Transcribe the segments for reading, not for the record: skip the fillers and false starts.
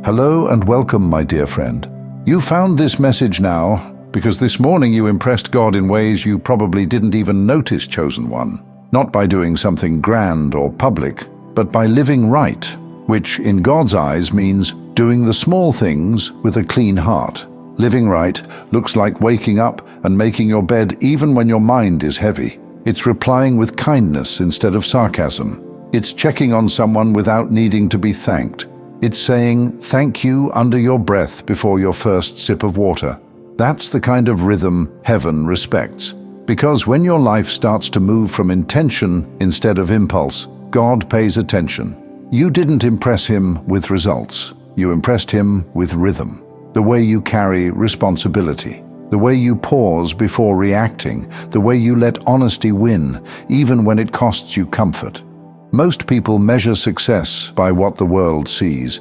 Hello and welcome, my dear friend. You found this message now because this morning you impressed God in ways you probably didn't even notice, chosen one. Not by doing something grand or public, but by living right, which in God's eyes means doing the small things with a clean heart. Living right looks like waking up and making your bed even when your mind is heavy. It's replying with kindness instead of sarcasm. It's checking on someone without needing to be thanked. It's saying thank you under your breath before your first sip of water. That's the kind of rhythm heaven respects. Because when your life starts to move from intention instead of impulse, God pays attention. You didn't impress him with results. You impressed him with rhythm. The way you carry responsibility. The way you pause before reacting. The way you let honesty win, even when it costs you comfort. Most people measure success by what the world sees,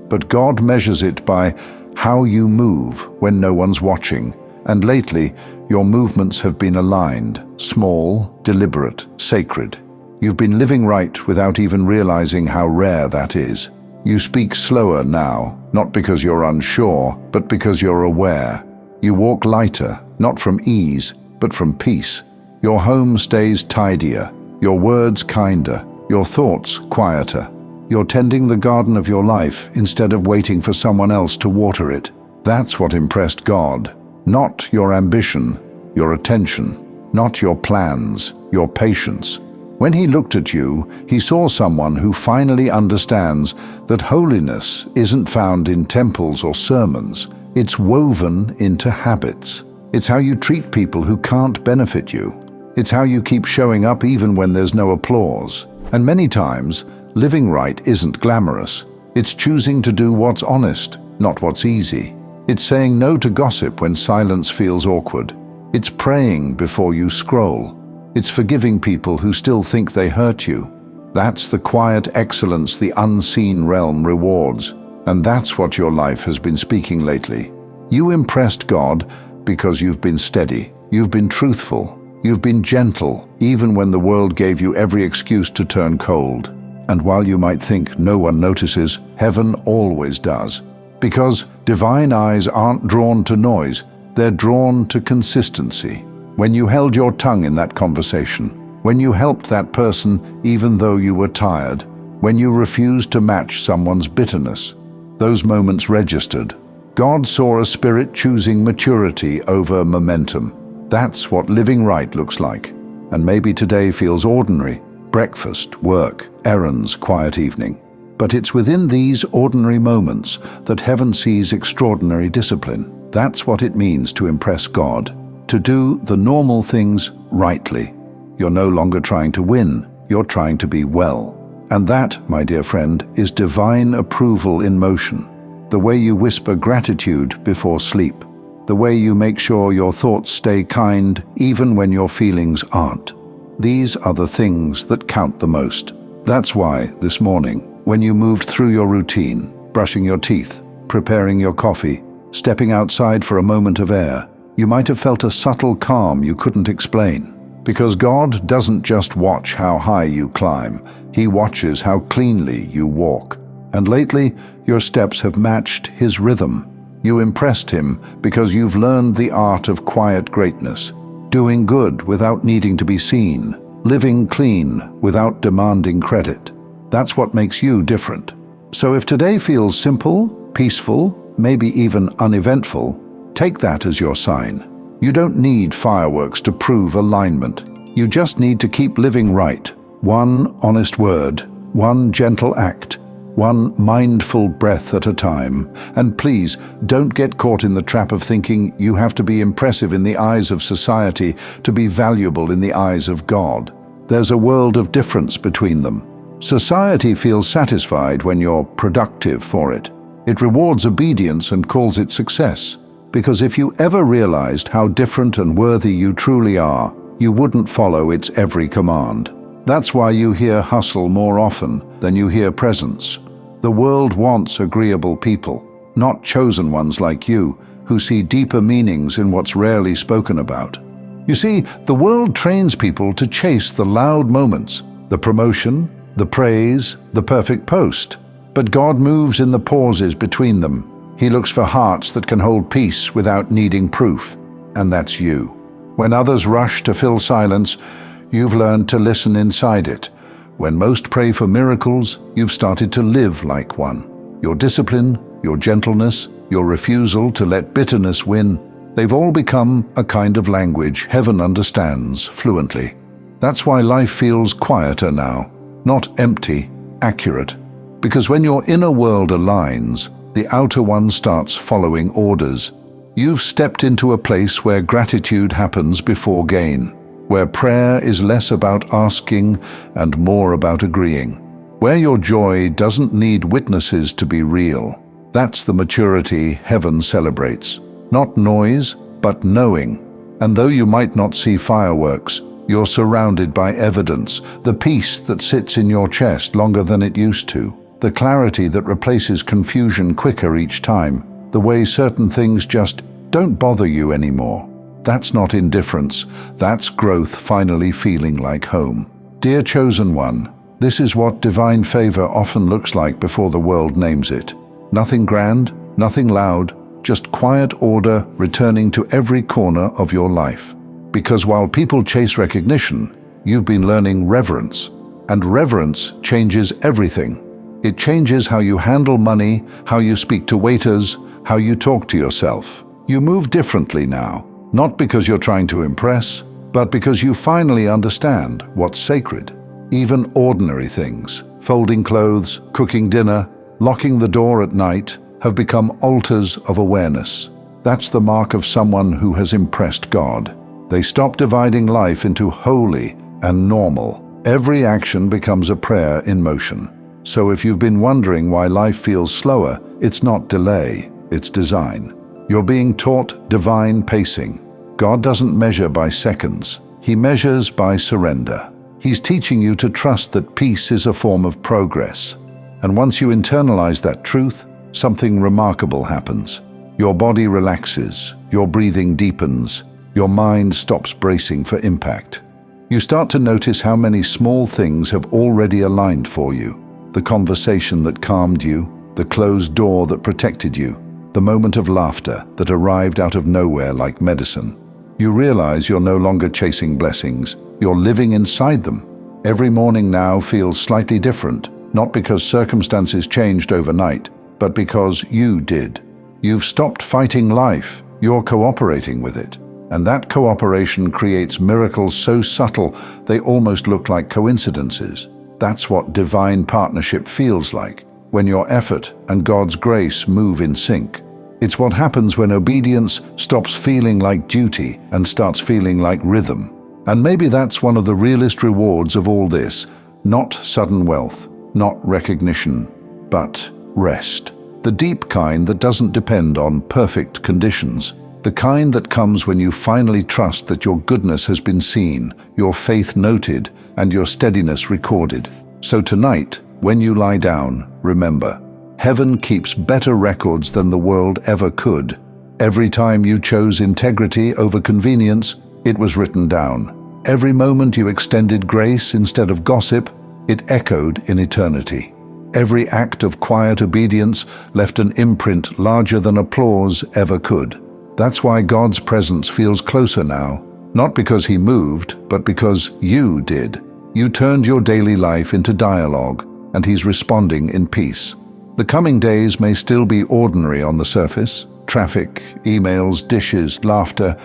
but God measures it by how you move when no one's watching. And lately, your movements have been aligned, small, deliberate, sacred. You've been living right without even realizing how rare that is. You speak slower now, not because you're unsure, but because you're aware. You walk lighter, not from ease, but from peace. Your home stays tidier, your words kinder, your thoughts quieter. You're tending the garden of your life instead of waiting for someone else to water it. That's what impressed God. Not your ambition, your attention, not your plans, your patience. When he looked at you, he saw someone who finally understands that holiness isn't found in temples or sermons. It's woven into habits. It's how you treat people who can't benefit you. It's how you keep showing up even when there's no applause. And many times, living right isn't glamorous. It's choosing to do what's honest, not what's easy. It's saying no to gossip when silence feels awkward. It's praying before you scroll. It's forgiving people who still think they hurt you. That's the quiet excellence the unseen realm rewards. And that's what your life has been speaking lately. You impressed God because you've been steady. You've been truthful. You've been gentle, even when the world gave you every excuse to turn cold. And while you might think no one notices, heaven always does. Because divine eyes aren't drawn to noise, they're drawn to consistency. When you held your tongue in that conversation, when you helped that person even though you were tired, when you refused to match someone's bitterness, those moments registered. God saw a spirit choosing maturity over momentum. That's what living right looks like. And maybe today feels ordinary. Breakfast, work, errands, quiet evening. But it's within these ordinary moments that heaven sees extraordinary discipline. That's what it means to impress God. To do the normal things rightly. You're no longer trying to win, you're trying to be well. And that, my dear friend, is divine approval in motion. The way you whisper gratitude before sleep. The way you make sure your thoughts stay kind even when your feelings aren't. These are the things that count the most. That's why, this morning, when you moved through your routine, brushing your teeth, preparing your coffee, stepping outside for a moment of air, you might have felt a subtle calm you couldn't explain. Because God doesn't just watch how high you climb, He watches how cleanly you walk. And lately, your steps have matched His rhythm. You impressed him because you've learned the art of quiet greatness, doing good without needing to be seen, living clean without demanding credit. That's what makes you different. So if today feels simple, peaceful, maybe even uneventful, take that as your sign. You don't need fireworks to prove alignment. You just need to keep living right. One honest word, one gentle act, one mindful breath at a time. And please, don't get caught in the trap of thinking you have to be impressive in the eyes of society to be valuable in the eyes of God. There's a world of difference between them. Society feels satisfied when you're productive for it. It rewards obedience and calls it success. Because if you ever realized how different and worthy you truly are, you wouldn't follow its every command. That's why you hear hustle more often than you hear presence. The world wants agreeable people, not chosen ones like you, who see deeper meanings in what's rarely spoken about. You see, the world trains people to chase the loud moments, the promotion, the praise, the perfect post. But God moves in the pauses between them. He looks for hearts that can hold peace without needing proof, and that's you. When others rush to fill silence, you've learned to listen inside it. When most pray for miracles, you've started to live like one. Your discipline, your gentleness, your refusal to let bitterness win, they've all become a kind of language heaven understands fluently. That's why life feels quieter now, not empty, accurate. Because when your inner world aligns, the outer one starts following orders. You've stepped into a place where gratitude happens before gain, where prayer is less about asking and more about agreeing, where your joy doesn't need witnesses to be real. That's the maturity heaven celebrates. Not noise, but knowing. And though you might not see fireworks, you're surrounded by evidence, the peace that sits in your chest longer than it used to, the clarity that replaces confusion quicker each time, the way certain things just don't bother you anymore. That's not indifference, that's growth finally feeling like home. Dear chosen one, this is what divine favor often looks like before the world names it. Nothing grand, nothing loud, just quiet order returning to every corner of your life. Because while people chase recognition, you've been learning reverence. And reverence changes everything. It changes how you handle money, how you speak to waiters, how you talk to yourself. You move differently now, not because you're trying to impress, but because you finally understand what's sacred. Even ordinary things, folding clothes, cooking dinner, locking the door at night, have become altars of awareness. That's the mark of someone who has impressed God. They stop dividing life into holy and normal. Every action becomes a prayer in motion. So if you've been wondering why life feels slower, it's not delay, it's design. You're being taught divine pacing. God doesn't measure by seconds. He measures by surrender. He's teaching you to trust that peace is a form of progress. And once you internalize that truth, something remarkable happens. Your body relaxes, your breathing deepens, your mind stops bracing for impact. You start to notice how many small things have already aligned for you. The conversation that calmed you, the closed door that protected you, the moment of laughter that arrived out of nowhere like medicine. You realize you're no longer chasing blessings, you're living inside them. Every morning now feels slightly different, not because circumstances changed overnight, but because you did. You've stopped fighting life, you're cooperating with it. And that cooperation creates miracles so subtle they almost look like coincidences. That's what divine partnership feels like, when your effort and God's grace move in sync. It's what happens when obedience stops feeling like duty and starts feeling like rhythm. And maybe that's one of the realest rewards of all this. Not sudden wealth, not recognition, but rest. The deep kind that doesn't depend on perfect conditions. The kind that comes when you finally trust that your goodness has been seen, your faith noted, and your steadiness recorded. So tonight, when you lie down, remember, heaven keeps better records than the world ever could. Every time you chose integrity over convenience, it was written down. Every moment you extended grace instead of gossip, it echoed in eternity. Every act of quiet obedience left an imprint larger than applause ever could. That's why God's presence feels closer now, not because He moved, but because you did. You turned your daily life into dialogue, and He's responding in peace. The coming days may still be ordinary on the surface, traffic, emails, dishes, laughter,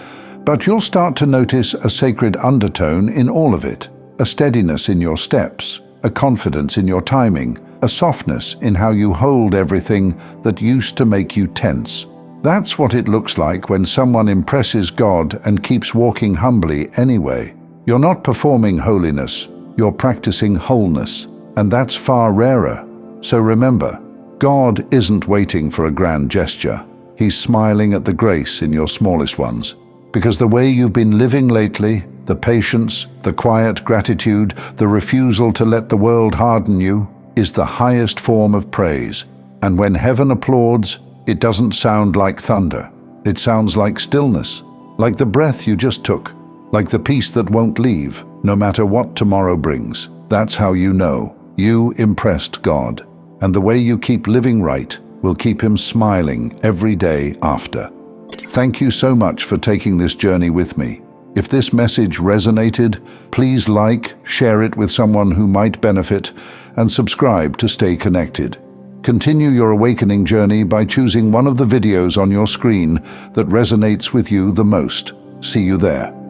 but you'll start to notice a sacred undertone in all of it, a steadiness in your steps, a confidence in your timing, a softness in how you hold everything that used to make you tense. That's what it looks like when someone impresses God and keeps walking humbly anyway. You're not performing holiness, you're practicing wholeness, and that's far rarer. So remember, God isn't waiting for a grand gesture. He's smiling at the grace in your smallest ones. Because the way you've been living lately, the patience, the quiet gratitude, the refusal to let the world harden you, is the highest form of praise. And when heaven applauds, it doesn't sound like thunder. It sounds like stillness, like the breath you just took, like the peace that won't leave, no matter what tomorrow brings. That's how you know you impressed God. and the way you keep living right will keep him smiling every day after. Thank you so much for taking this journey with me. If this message resonated, please like, share it with someone who might benefit, and subscribe to stay connected. Continue your awakening journey by choosing one of the videos on your screen that resonates with you the most. See you there.